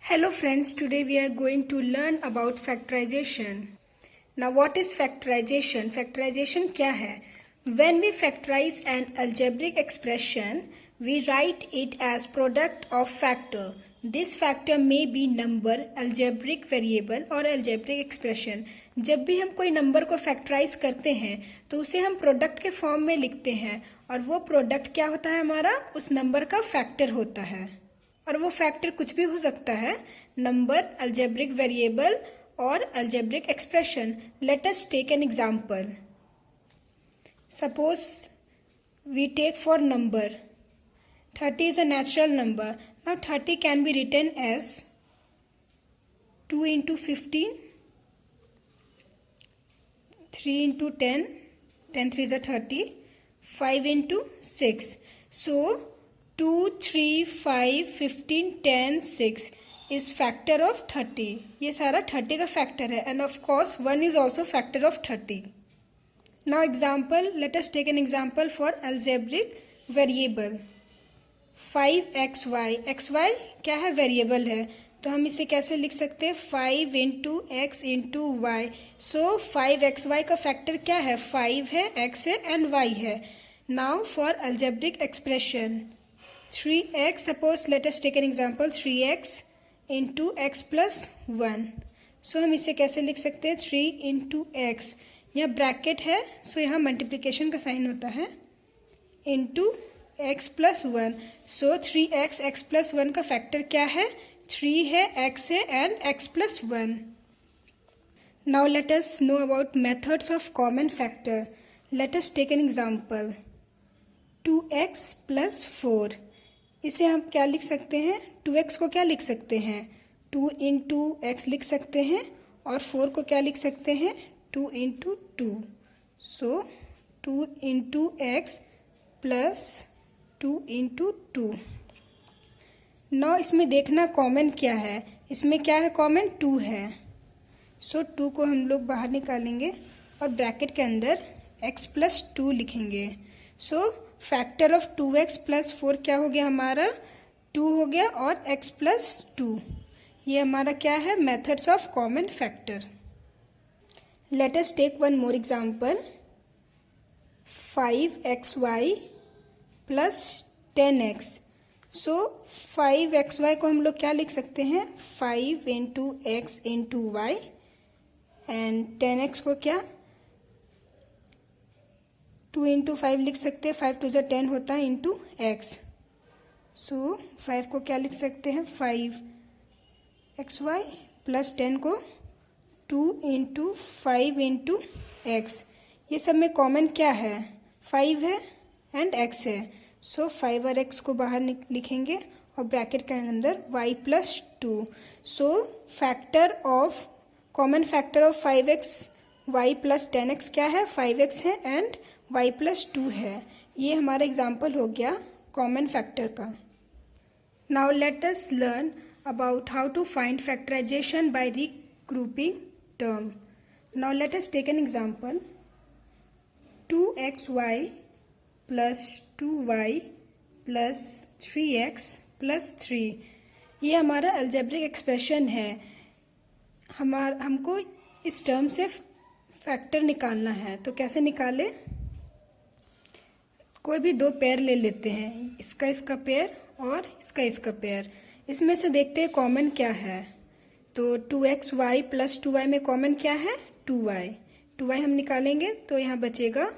Hello friends, today we are going to learn about factorization. Now what is factorization? Factorization क्या है? When we factorize an algebraic expression, we write it as product of factor. This factor may be number, algebraic variable और algebraic expression. जब भी हम कोई number को factorise करते हैं तो उसे हम प्रोडक्ट के फॉर्म में लिखते हैं और वो प्रोडक्ट क्या होता है हमारा उस नंबर का फैक्टर होता है और वो फैक्टर कुछ भी हो सकता है नंबर अलजेब्रिक वेरिएबल और algebraic expression. Let us take an example. Suppose we take for number 30 is a natural number. Now 30 can be written as 2 into 15, 3 into 10, 10 3 is a 30, 5 into 6. So 2, 3, 5, 15, 10, 6 is factor of 30. ये सारा 30 का factor है and of course 1 is also factor of 30. Now example, let us take an example for algebraic variable. 5xy, xy क्या है variable है तो हम इसे कैसे लिख सकते हैं 5 into x into y. So 5xy का फैक्टर क्या है 5 है x है एंड y है. Now for algebraic expression 3x, suppose let us take an example 3x into x plus 1. So हम इसे कैसे लिख सकते हैं 3 इंटू एक्स, यहाँ ब्रैकेट है सो यहाँ मल्टीप्लिकेशन का साइन होता है into x plus 1. So 3x x plus 1 का फैक्टर क्या है 3 है x है and x plus 1. Now let us know about methods of common factor. Let us take an example 2x plus 4. इसे हम क्या लिख सकते हैं 2x को क्या लिख सकते हैं 2 इंटू एक्स लिख सकते हैं और 4 को क्या लिख सकते हैं 2 इंटू 2. सो 2 इंटू एक्स प्लस 2 इंटू 2. नौ इसमें देखना कॉमन क्या है, इसमें क्या है कॉमन 2 है. सो 2 को हम लोग बाहर निकालेंगे और ब्रैकेट के अंदर x प्लस 2 लिखेंगे. सो फैक्टर ऑफ 2x प्लस 4 क्या हो गया हमारा 2 हो गया और x प्लस 2. ये हमारा क्या है methods of common factor. Let us take one more example 5xy plus 10x. So 5xy को हम लोग क्या लिख सकते हैं 5 into x into y and 10x को क्या 2 इंटू 5 लिख सकते हैं 5 2 जा 10 होता है इंटू एक्स. सो 5 को क्या लिख सकते हैं 5xy प्लस 10 को 2 इंटू 5 इंटू एक्स. ये सब में कॉमन क्या है 5 है एंड x है. सो 5 और x को बाहर लिखेंगे और ब्रैकेट के अंदर y plus 2. So factor of common factor of 5x y plus 10x क्या है 5x है एंड y प्लस 2 है. ये हमारा एग्जाम्पल हो गया कॉमन फैक्टर का. Now let us learn about how to find factorisation by regrouping term. Now let us take an example 2xy plus 2y plus 3x plus 3. ये हमारा algebraic expression है. हमको इस टर्म से फैक्टर निकालना है तो कैसे निकालें कोई भी दो पेयर ले लेते हैं इसका पेयर और इसका पेयर. इसमें से देखते हैं कॉमन क्या है तो 2xy प्लस 2y में कॉमन क्या है 2y हम निकालेंगे तो यहाँ बचेगा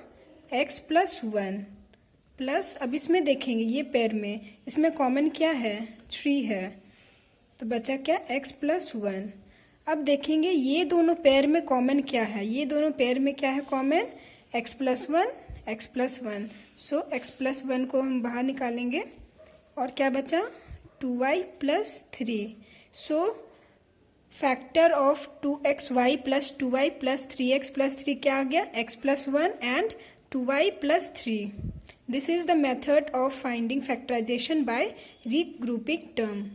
x प्लस 1 प्लस अब इसमें देखेंगे ये पेयर में इसमें कॉमन क्या है 3 है तो बचा क्या x प्लस 1. अब देखेंगे ये दोनों पेयर में कॉमन क्या है ये दोनों पेयर में क्या है कॉमन x प्लस 1. सो x प्लस 1 को हम बाहर निकालेंगे और क्या बचा 2y plus 3. So factor of 2xy plus 2y plus 3x plus 3 क्या आ गया x plus 1 and 2y plus 3. This is the method of finding factorization by regrouping term.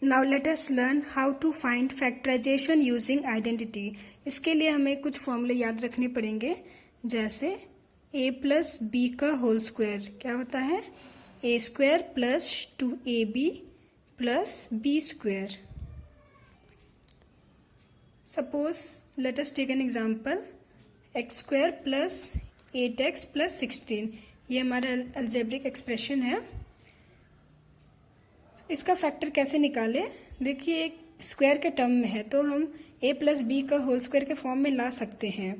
Now let us learn how to find factorization using identity. इसके लिए हमें कुछ फॉर्मूले याद रखने पड़ेंगे जैसे a प्लस बी का होल स्क्वायर क्या होता है a square plus 2ab plus b square. Suppose let us take an example, x square plus 8x plus 16. ये हमारा अल्जेब्रिक एक्सप्रेशन है. इसका फैक्टर कैसे निकालें? देखिए एक स्क्वायर के टर्म में है तो हम a प्लस बी का होल स्क्वायर के फॉर्म में ला सकते हैं.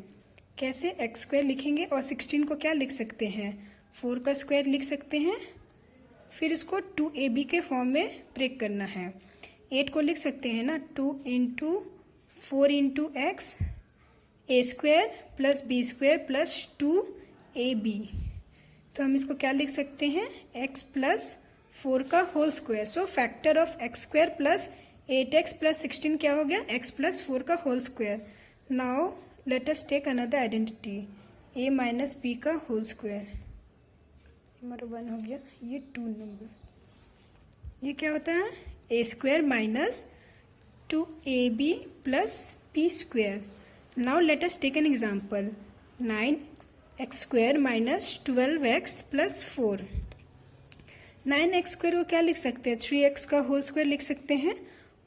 कैसे? एक्स स्क्वायर लिखेंगे और 16 को क्या लिख सकते हैं? 4 का स्क्वायर लिख सकते हैं. फिर इसको 2ab के फॉर्म में ब्रेक करना है. 8 को लिख सकते हैं ना, 2 into 4 into x a square plus b square plus 2ab. तो हम इसको क्या लिख सकते हैं? x प्लस 4 का whole square. So factor of x square plus 8x plus 16 क्या हो गया? x प्लस 4 का whole square. Now let us take another identity, a minus B का होल स्क्वायर. हमारा 1 हो गया, ये 2 नंबर. ये क्या होता है? a square minus 2ab plus b square. Now let us take an example, 9x square minus 12x plus 4. 9x square को क्या लिख सकते हैं? 3x का होल स्क्वायर लिख सकते हैं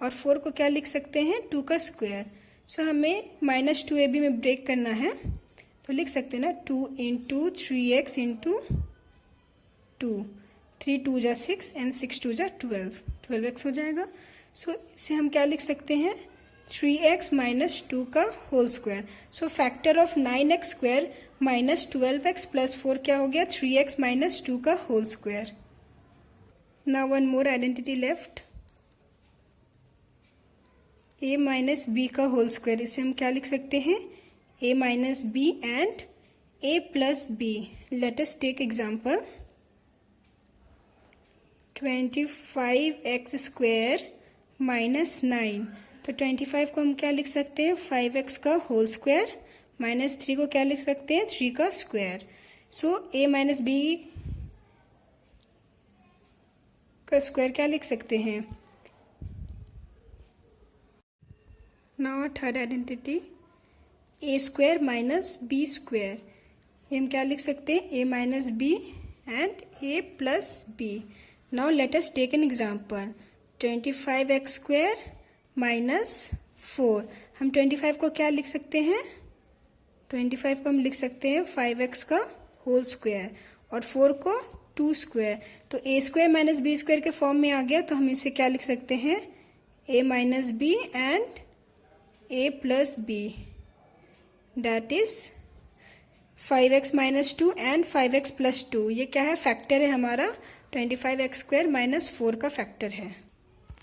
और 4 को क्या लिख सकते हैं? 2 का स्क्वायर. सो हमें माइनस 2ab में ब्रेक करना है तो लिख सकते हैं ना, 2 इंटू 3x इंटू 2. 3 2 जा 6 एंड 6 2 जा 12x हो जाएगा. सो इसे हम क्या लिख सकते हैं? 3x माइनस 2 का whole square. So factor of 9x square minus 12x plus 4 क्या हो गया? 3x माइनस 2 का whole square. Now one more identity left, a minus B का होल स्क्वायर. इसे हम क्या लिख सकते हैं? a minus B and a plus b. Let us take example, 25x square minus 9. तो 25 को हम क्या लिख सकते हैं? 5x का होल स्क्वायर माइनस 3 को क्या लिख सकते हैं? 3 का square. So a minus B का स्क्वायर क्या लिख सकते हैं? Now third identity, a square minus B square. ये हम क्या लिख सकते हैं? a minus B and a plus B. Now let us take an example, 25x square minus 4. हम 25 को क्या लिख सकते हैं? 25 को हम लिख सकते हैं 5x का होल स्क्वायर और 4 को 2 स्क्वायर. तो a square minus B square के फॉर्म में आ गया तो हम इसे क्या लिख सकते हैं? a minus B and a plus B. That is 5x minus 2 and 5x plus 2. ये क्या है? फैक्टर है हमारा. 25x स्क्वायर माइनस 4 का फैक्टर है.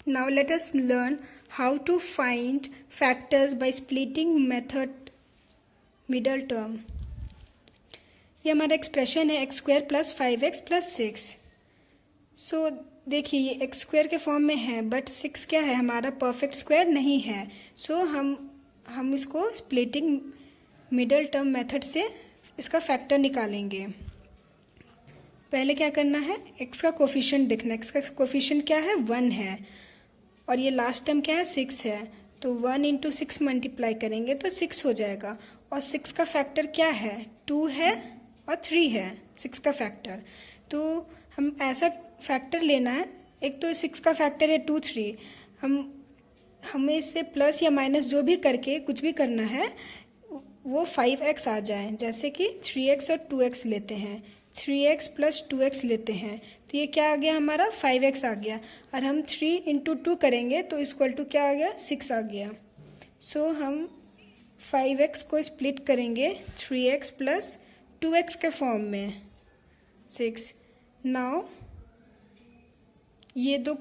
Now let us learn how to find factors by splitting method middle term. ये हमारा expression है x square plus 5x plus 6. So देखिए ये x स्क्वायर के फॉर्म में है बट 6 क्या है? हमारा परफेक्ट स्क्वायर नहीं है. सो हम इसको स्प्लिटिंग मिडल टर्म मेथड से इसका फैक्टर निकालेंगे. पहले क्या करना है? x का कोफिशिएंट देखना है. x का कोफिशिएंट क्या है? 1 है और ये लास्ट टर्म क्या है? 6 है. तो 1 इंटू 6 मल्टीप्लाई करेंगे तो 6 हो जाएगा. और 6 का फैक्टर क्या है? 2 है और 3 है 6 का फैक्टर. तो हम ऐसा फैक्टर लेना है, एक तो 6 का फैक्टर है 2 3. हमें इससे प्लस या माइनस जो भी करके कुछ भी करना है वो 5x आ जाए. जैसे कि 3x और 2x लेते हैं, 3x प्लस 2x लेते हैं तो ये क्या आ गया? हमारा 5x आ गया. और हम 3 इंटू 2 करेंगे तो इक्वल टू क्या आ गया? 6 आ गया. सो हम 5x को स्प्लिट करेंगे 3x प्लस 2x के फॉर्म में 6. नाउ ये 2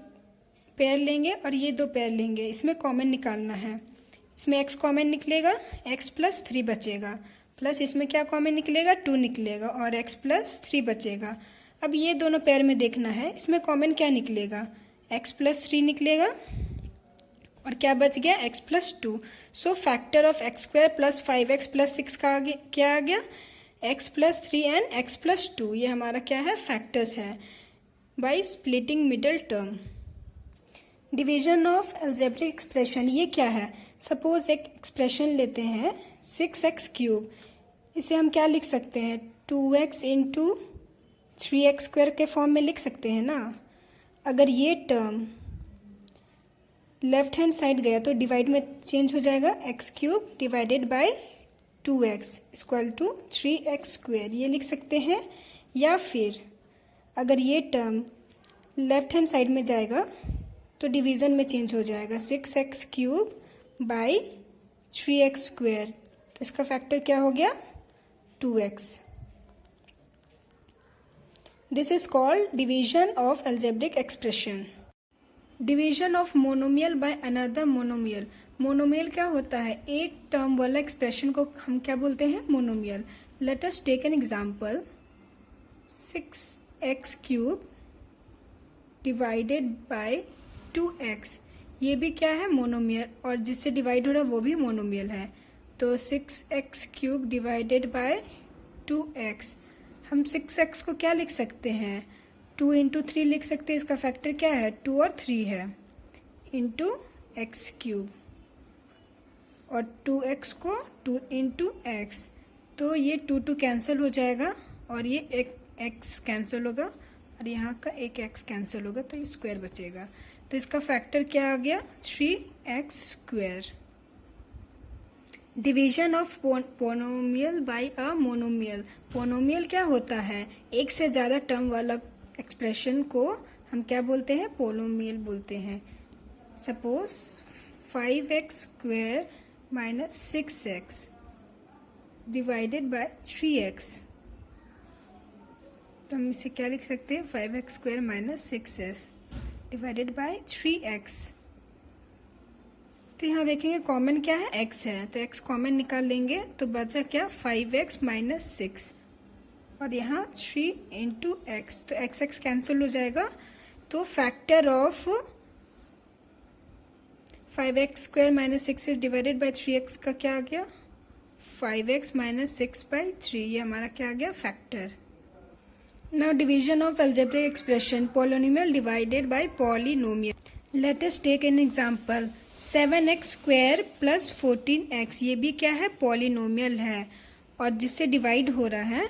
पेयर लेंगे और ये 2 पेयर लेंगे. इसमें कॉमन निकालना है. इसमें x कॉमन निकलेगा, x प्लस 3 बचेगा. प्लस इसमें क्या कॉमन निकलेगा? 2 निकलेगा और x प्लस 3 बचेगा. अब ये दोनों पेयर में देखना है इसमें कॉमन क्या निकलेगा? x प्लस 3 निकलेगा और क्या बच गया? x plus 2. So factor of x square plus 5x plus 6 का क्या आ गया? x plus 3 and x plus 2. ये हमारा क्या है? फैक्टर्स है by splitting middle term. Division of algebraic expression ये क्या है? सपोज एक एक्सप्रेशन लेते हैं 6x क्यूब. इसे हम क्या लिख सकते हैं? 2x इंटू 3x स्क्वायर के फॉर्म में लिख सकते हैं ना. अगर ये टर्म लेफ्ट हैंड साइड गया तो डिवाइड में चेंज हो जाएगा, x cube divided by 2x equal to 3x square, ये लिख सकते हैं। या फिर अगर ये टर्म लेफ्ट हैंड साइड में जाएगा तो डिवीज़न में चेंज हो जाएगा, 6x cube by 3x square, तो इसका फैक्टर क्या हो गया, 2x। This is called division of algebraic expression. Division of monomial by another monomial. Monomial क्या होता है, एक टर्म वाला एक्सप्रेशन को हम क्या बोलते हैं, monomial. Let us take an example, 6x cube divided by 2x, ये भी क्या है, मोनोमियल, और जिससे डिवाइड हो रहा है वो भी मोनोमियल है। तो 6x cube divided by 2x, हम 6x को क्या लिख सकते हैं, 2 इंटू 3 लिख सकते हैं, इसका फैक्टर क्या है, 2 और 3 है, इंटू एक्स क्यूब, और 2x को 2 इंटू एक्स, तो ये 2 कैंसिल हो जाएगा और ये एक x कैंसिल होगा और यहाँ का एक x कैंसिल होगा, तो ये स्क्वायर बचेगा। तो इसका फैक्टर क्या आ गया, 3x square. Division of polynomial by a monomial. Polynomial क्या होता है, एक से ज़्यादा टर्म वाला एक्सप्रेशन को हम क्या बोलते हैं, पोलोमियल बोलते हैं। Suppose 5x square minus 6x divided by 3x, तो हम इसे क्या लिख सकते हैं, 5x square minus 6x divided by 3x। तो यहाँ देखेंगे कॉमन क्या है, x है, तो x कॉमन निकाल लेंगे तो बचा क्या, 5x माइनस 6, और यहाँ 3 इंटू एक्स, तो x कैंसिल हो जाएगा। तो factor of 5x square minus 6x divided by 3x का क्या आ गया, 5x माइनस 6/3, ये हमारा क्या आ गया, factor. Now division of algebraic expression, polynomial divided by polynomial. Let us take an example, 7x square plus 14x, ये भी क्या है, पॉलिनोमियल है, और जिससे डिवाइड हो रहा है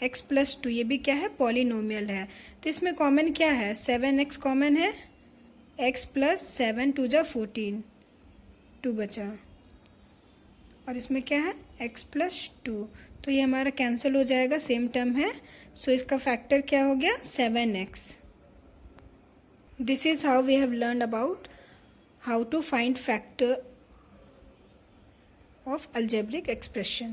x प्लस 2, ये भी क्या है, पॉलिनोमियल है। तो इसमें कॉमन क्या है, 7x कॉमन है, x प्लस 7 2 जा 14, 2 बचा, और इसमें क्या है, x प्लस 2, तो ये हमारा कैंसिल हो जाएगा, सेम टर्म है, सो इसका फैक्टर क्या हो गया, 7x। This is how we have learn about how to find factor of algebraic expression.